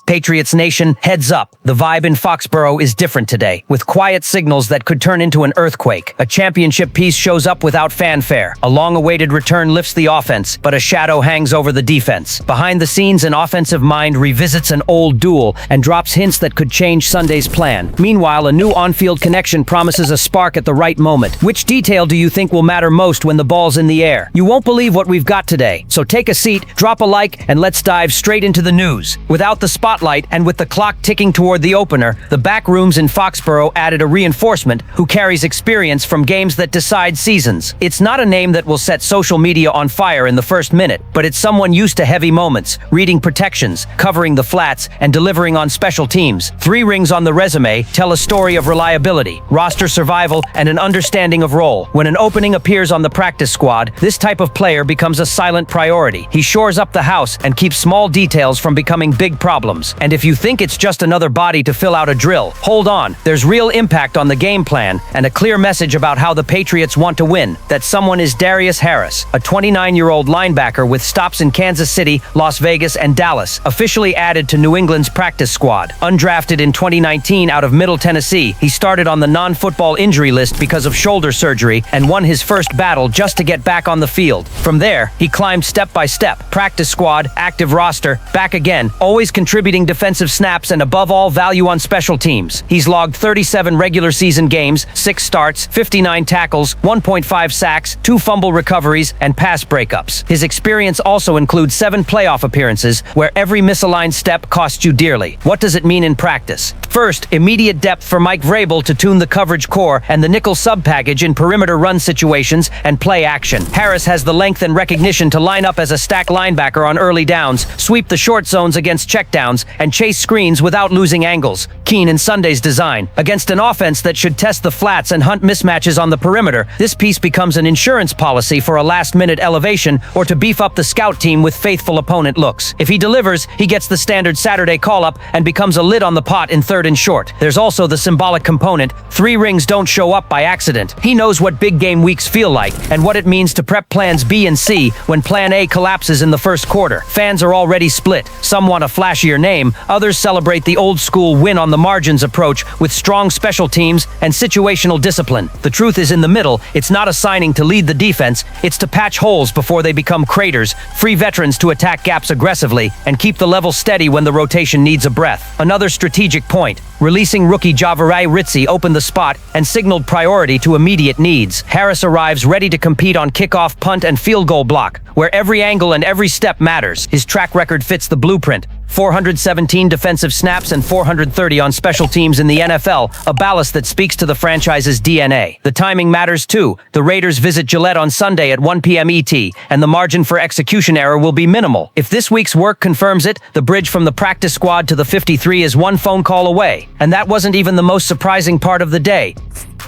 Patriots Nation, heads up. The vibe in Foxborough is different today, with quiet signals that could turn into an earthquake. A championship piece shows up without fanfare. A long-awaited return lifts the offense, but a shadow hangs over the defense. Behind the scenes, an offensive mind revisits an old duel and drops hints that could change Sunday's plan. Meanwhile, a new on-field connection promises a spark at the right moment. Which detail do you think will matter most when the ball's in the air? You won't believe what we've got today. So take a seat, drop a like, and let's dive straight into the news. Without the spotlight and with the clock ticking toward the opener, the back rooms in Foxborough added a reinforcement who carries experience from games that decide seasons. It's not a name that will set social media on fire in the first minute, but it's someone used to heavy moments, reading protections, covering the flats, and delivering on special teams. 3 rings on the resume tell a story of reliability, roster survival, and an understanding of role. When an opening appears on the practice squad, this type of player becomes a silent priority. He shores up the house and keeps small details from becoming big problems. And if you think it's just another body to fill out a drill, hold on. There's real impact on the game plan and a clear message about how the Patriots want to win. That someone is Darius Harris, a 29-year-old linebacker with stops in Kansas City, Las Vegas, and Dallas, officially added to New England's practice squad. Undrafted in 2019 out of Middle Tennessee, he started on the non-football injury list because of shoulder surgery and won his first battle just to get back on the field. From there, he climbed step by step. Practice squad, active roster, back again, always contributing defensive snaps and above all value on special teams. He's logged 37 regular season games, 6 starts, 59 tackles, 1.5 sacks, 2 fumble recoveries, and pass breakups. His experience also includes 7 playoff appearances where every misaligned step cost you dearly. What does it mean in practice? First, immediate depth for Mike Vrabel to tune the coverage core and the nickel sub-package in perimeter run situations and play action. Harris has the length and recognition to line up as a stack linebacker on early downs, sweep the short zones against checkdowns, and chase screens without losing angles. Keen in Sunday's design. Against an offense that should test the flats and hunt mismatches on the perimeter, this piece becomes an insurance policy for a last-minute elevation or to beef up the scout team with faithful opponent looks. If he delivers, he gets the standard Saturday call-up and becomes a lid on the pot in 3rd and short. There's also the symbolic component. 3 rings don't show up by accident. He knows what big game weeks feel like and what it means to prep plans B and C when plan A collapses in the first quarter. Fans are already split. Some want a flashier name, others celebrate the old-school win-on-the-margins approach with strong special teams and situational discipline. The truth is in the middle. It's not a signing to lead the defense, it's to patch holes before they become craters, free veterans to attack gaps aggressively, and keep the level steady when the rotation needs a breath. Another strategic point. Releasing rookie Javarai Ritzie opened the spot and signaled priority to immediate needs. Harris arrives ready to compete on kickoff, punt, and field goal block, where every angle and every step matters. His track record fits the blueprint. 417 defensive snaps and 430 on special teams in the NFL, a ballast that speaks to the franchise's DNA. The timing matters too. The Raiders visit Gillette on Sunday at 1 p.m. ET, and the margin for execution error will be minimal. If this week's work confirms it, the bridge from the practice squad to the 53 is 1 phone call away. And that wasn't even the most surprising part of the day.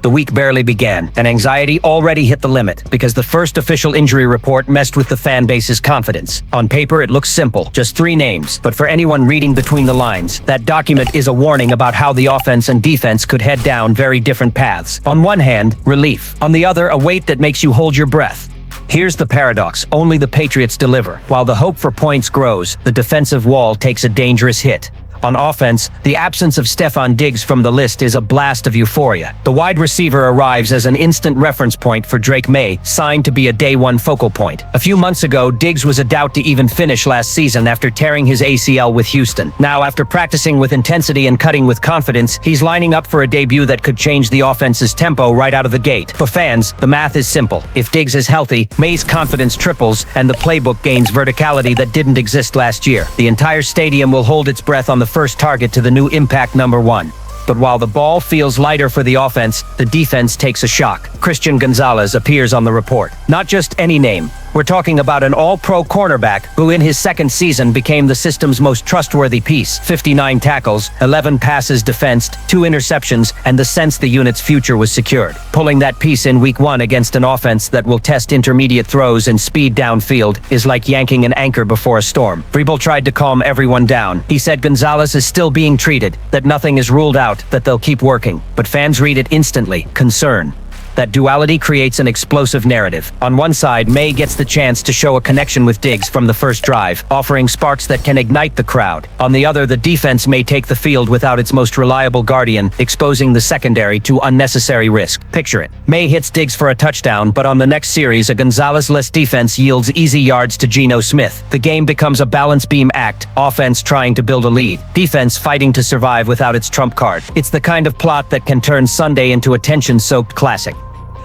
The week barely began, and anxiety already hit the limit because the first official injury report messed with the fan base's confidence. On paper, it looks simple, just 3 names, but for anyone reading between the lines, that document is a warning about how the offense and defense could head down very different paths. On one hand, relief. On the other, a weight that makes you hold your breath. Here's the paradox. Only the Patriots deliver. While the hope for points grows, the defensive wall takes a dangerous hit. On offense, the absence of Stefon Diggs from the list is a blast of euphoria. The wide receiver arrives as an instant reference point for Drake May, signed to be a day-one focal point. A few months ago, Diggs was a doubt to even finish last season after tearing his ACL with Houston. Now, after practicing with intensity and cutting with confidence, he's lining up for a debut that could change the offense's tempo right out of the gate. For fans, the math is simple. If Diggs is healthy, May's confidence triples and the playbook gains verticality that didn't exist last year. The entire stadium will hold its breath on the first target to the new impact number 1. But while the ball feels lighter for the offense, the defense takes a shock. Christian Gonzalez appears on the report. Not just any name. We're talking about an all-pro cornerback who in his 2nd season became the system's most trustworthy piece. 59 tackles, 11 passes defensed, 2 interceptions, and the sense the unit's future was secured. Pulling that piece in week 1 against an offense that will test intermediate throws and speed downfield is like yanking an anchor before a storm. Vrabel tried to calm everyone down. He said Gonzalez is still being treated, that nothing is ruled out, that they'll keep working. But fans read it instantly. Concern. That duality creates an explosive narrative. On one side, May gets the chance to show a connection with Diggs from the first drive, offering sparks that can ignite the crowd. On the other, the defense may take the field without its most reliable guardian, exposing the secondary to unnecessary risk. Picture it. May hits Diggs for a touchdown, but on the next series, a Gonzalez-less defense yields easy yards to Geno Smith. The game becomes a balance beam act, offense trying to build a lead, defense fighting to survive without its trump card. It's the kind of plot that can turn Sunday into a tension-soaked classic.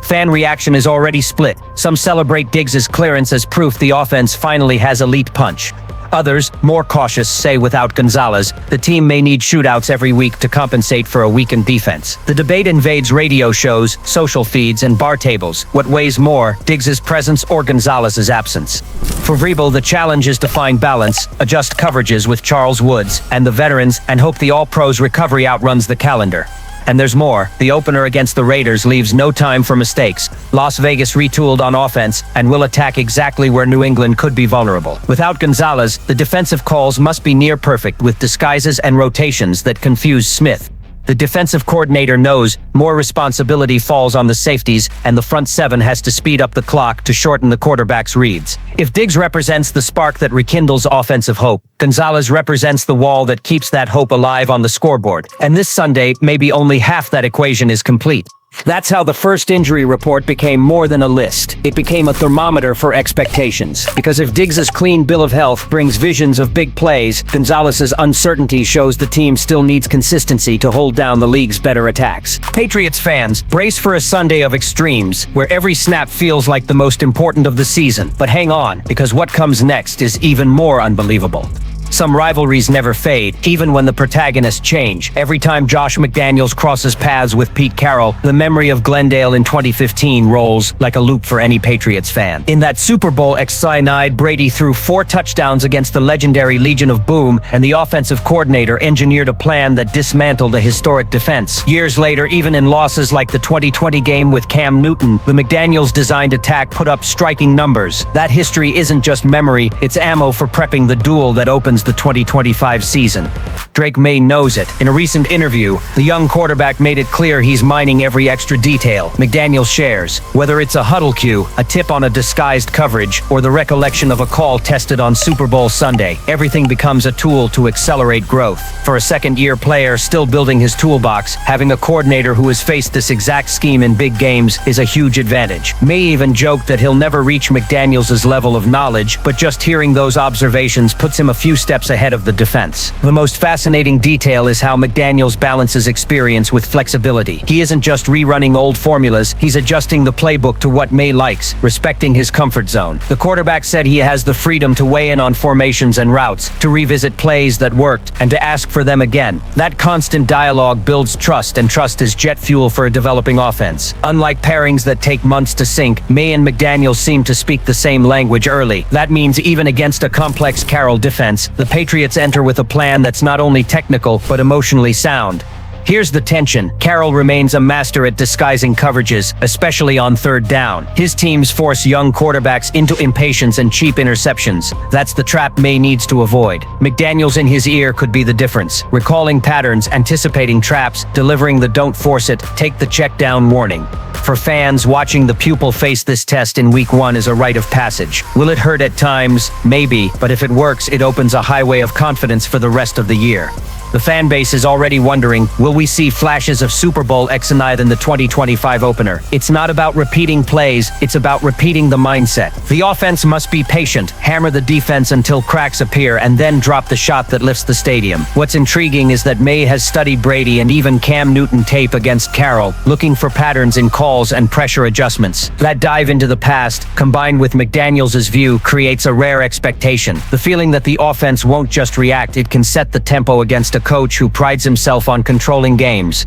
Fan reaction is already split. Some celebrate Diggs' clearance as proof the offense finally has elite punch. Others, more cautious, say without Gonzalez, the team may need shootouts every week to compensate for a weakened defense. The debate invades radio shows, social feeds, and bar tables. What weighs more, Diggs' presence or Gonzalez's absence? For Vrabel, the challenge is to find balance, adjust coverages with Charles Woods and the veterans, and hope the All-Pros recovery outruns the calendar. And there's more. The opener against the Raiders leaves no time for mistakes. Las Vegas retooled on offense and will attack exactly where New England could be vulnerable. Without Gonzalez, the defensive calls must be near perfect with disguises and rotations that confuse Smith. The defensive coordinator knows more responsibility falls on the safeties, and the front seven has to speed up the clock to shorten the quarterback's reads. If Diggs represents the spark that rekindles offensive hope, Gonzalez represents the wall that keeps that hope alive on the scoreboard. And this Sunday, maybe only half that equation is complete. That's how the first injury report became more than a list. It became a thermometer for expectations. Because if Diggs' clean bill of health brings visions of big plays, Gonzalez's uncertainty shows the team still needs consistency to hold down the league's better attacks. Patriots fans, brace for a Sunday of extremes, where every snap feels like the most important of the season. But hang on, because what comes next is even more unbelievable. Some rivalries never fade, even when the protagonists change. Every time Josh McDaniels crosses paths with Pete Carroll, the memory of Glendale in 2015 rolls like a loop for any Patriots fan. In that Super Bowl ex-Cyanide, Brady threw 4 touchdowns against the legendary Legion of Boom, and the offensive coordinator engineered a plan that dismantled a historic defense. Years later, even in losses like the 2020 game with Cam Newton, the McDaniels-designed attack put up striking numbers. That history isn't just memory, it's ammo for prepping the duel that opens the 2025 season. Drake May knows it. In a recent interview, the young quarterback made it clear he's mining every extra detail. McDaniel shares, whether it's a huddle cue, a tip on a disguised coverage, or the recollection of a call tested on Super Bowl Sunday, everything becomes a tool to accelerate growth. For a second-year player still building his toolbox, having a coordinator who has faced this exact scheme in big games is a huge advantage. May even joked that he'll never reach McDaniels' level of knowledge, but just hearing those observations puts him a few steps ahead of the defense. The most fascinating detail is how McDaniels balances experience with flexibility. He isn't just rerunning old formulas, he's adjusting the playbook to what May likes, respecting his comfort zone. The quarterback said he has the freedom to weigh in on formations and routes, to revisit plays that worked, and to ask for them again. That constant dialogue builds trust, and trust is jet fuel for a developing offense. Unlike pairings that take months to sync, May and McDaniels seem to speak the same language early. That means even against a complex Carroll defense, the Patriots enter with a plan that's not only technical, but emotionally sound. Here's the tension. Carroll remains a master at disguising coverages, especially on third down. His teams force young quarterbacks into impatience and cheap interceptions. That's the trap May needs to avoid. McDaniels in his ear could be the difference. Recalling patterns, anticipating traps, delivering the don't force it, take the check down warning. For fans, watching the pupil face this test in week 1 is a rite of passage. Will it hurt at times? Maybe, but if it works, it opens a highway of confidence for the rest of the year. The fan base is already wondering, will we see flashes of Super Bowl X&I in the 2025 opener? It's not about repeating plays, it's about repeating the mindset. The offense must be patient, hammer the defense until cracks appear, and then drop the shot that lifts the stadium. What's intriguing is that May has studied Brady and even Cam Newton tape against Carroll, looking for patterns in calls and pressure adjustments. That dive into the past, combined with McDaniels' view, creates a rare expectation. The feeling that the offense won't just react, it can set the tempo against a coach who prides himself on controlling games.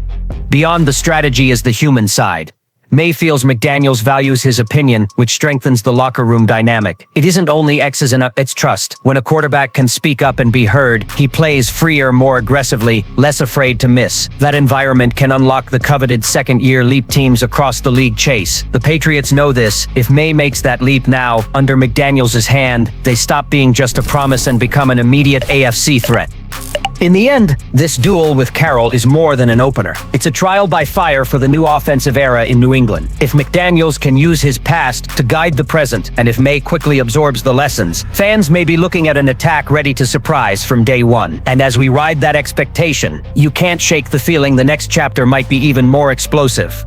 Beyond the strategy is the human side. May feels McDaniels values his opinion, which strengthens the locker room dynamic. It isn't only X's and O's, it's trust. When a quarterback can speak up and be heard, he plays freer, more aggressively, less afraid to miss. That environment can unlock the coveted second-year leap teams across the league chase. The Patriots know this. If May makes that leap now, under McDaniels' hand, they stop being just a promise and become an immediate AFC threat. In the end, this duel with Carroll is more than an opener. It's a trial by fire for the new offensive era in New England. If McDaniels can use his past to guide the present, and if May quickly absorbs the lessons, fans may be looking at an attack ready to surprise from day one. And as we ride that expectation, you can't shake the feeling the next chapter might be even more explosive.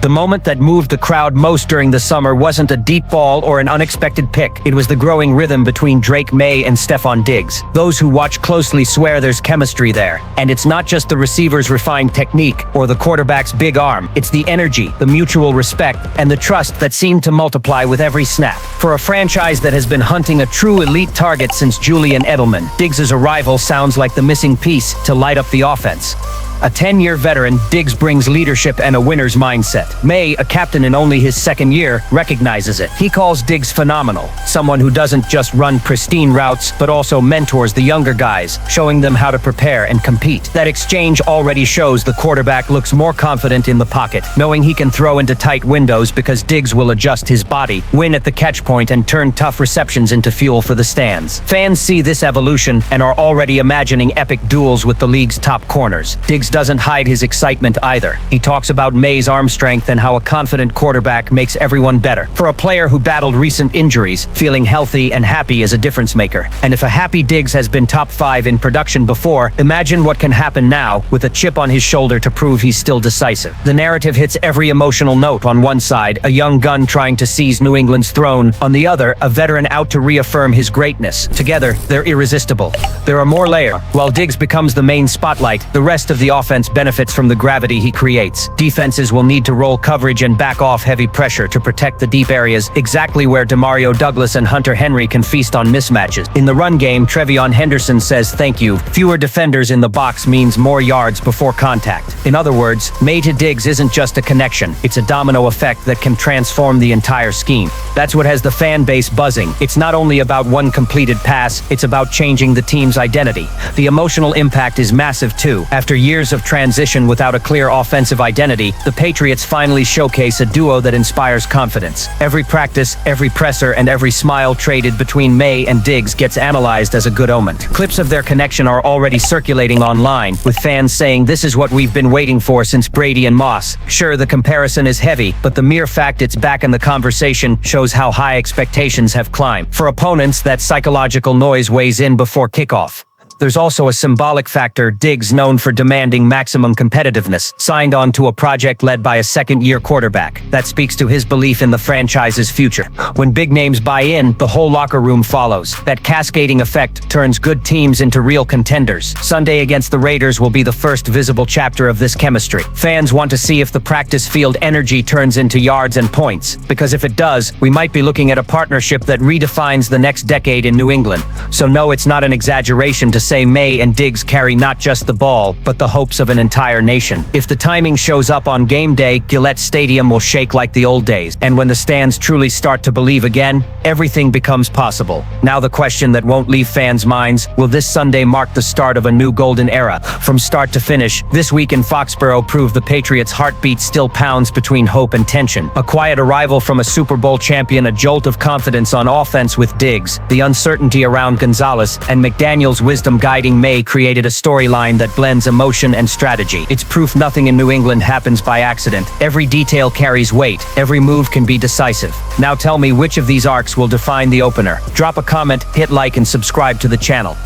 The moment that moved the crowd most during the summer wasn't a deep ball or an unexpected pick. It was the growing rhythm between Drake May and Stephon Diggs. Those who watch closely swear there's chemistry there. And it's not just the receiver's refined technique or the quarterback's big arm. It's the energy, the mutual respect, and the trust that seemed to multiply with every snap. For a franchise that has been hunting a true elite target since Julian Edelman, Diggs' arrival sounds like the missing piece to light up the offense. A 10-year veteran, Diggs brings leadership and a winner's mindset. May, a captain in only his second year, recognizes it. He calls Diggs phenomenal, someone who doesn't just run pristine routes, but also mentors the younger guys, showing them how to prepare and compete. That exchange already shows the quarterback looks more confident in the pocket, knowing he can throw into tight windows because Diggs will adjust his body, win at the catch point, and turn tough receptions into fuel for the stands. Fans see this evolution and are already imagining epic duels with the league's top corners. Diggs doesn't hide his excitement either. He talks about May's arm strength and how a confident quarterback makes everyone better. For a player who battled recent injuries, feeling healthy and happy is a difference maker. And if a happy Diggs has been top 5 in production before, imagine what can happen now with a chip on his shoulder to prove he's still decisive. The narrative hits every emotional note. On one side, a young gun trying to seize New England's throne. On the other, a veteran out to reaffirm his greatness. Together, they're irresistible. There are more layers. While Diggs becomes the main spotlight, the rest of the offense benefits from the gravity he creates. Defenses will need to roll coverage and back off heavy pressure to protect the deep areas, exactly where Demario Douglas and Hunter Henry can feast on mismatches. In the run game, Trevion Henderson says thank you. Fewer defenders in the box means more yards before contact. In other words, May to Diggs isn't just a connection, it's a domino effect that can transform the entire scheme. That's what has the fan base buzzing. It's not only about one completed pass, it's about changing the team's identity. The emotional impact is massive too. After years of transition without a clear offensive identity, the Patriots finally showcase a duo that inspires confidence. Every practice, every presser, and every smile traded between May and Diggs gets analyzed as a good omen. Clips of their connection are already circulating online, with fans saying this is what we've been waiting for since Brady and Moss. Sure, the comparison is heavy, but the mere fact it's back in the conversation shows how high expectations have climbed. For opponents, that psychological noise weighs in before kickoff. There's also a symbolic factor. Diggs, known for demanding maximum competitiveness, signed on to a project led by a second-year quarterback. That speaks to his belief in the franchise's future. When big names buy in, the whole locker room follows. That cascading effect turns good teams into real contenders. Sunday against the Raiders will be the first visible chapter of this chemistry. Fans want to see if the practice field energy turns into yards and points, because if it does, we might be looking at a partnership that redefines the next decade in New England. So no, it's not an exaggeration to say May and Diggs carry not just the ball, but the hopes of an entire nation. If the timing shows up on game day, Gillette Stadium will shake like the old days. And when the stands truly start to believe again, everything becomes possible. Now the question that won't leave fans' minds, will this Sunday mark the start of a new golden era? From start to finish, this week in Foxborough proved the Patriots' heartbeat still pounds between hope and tension. A quiet arrival from a Super Bowl champion, a jolt of confidence on offense with Diggs, the uncertainty around Gonzalez, and McDaniels' wisdom guiding May created a storyline that blends emotion and strategy. It's proof nothing in New England happens by accident. Every detail carries weight. Every move can be decisive. Now tell me which of these arcs will define the opener. Drop a comment, hit like, and subscribe to the channel.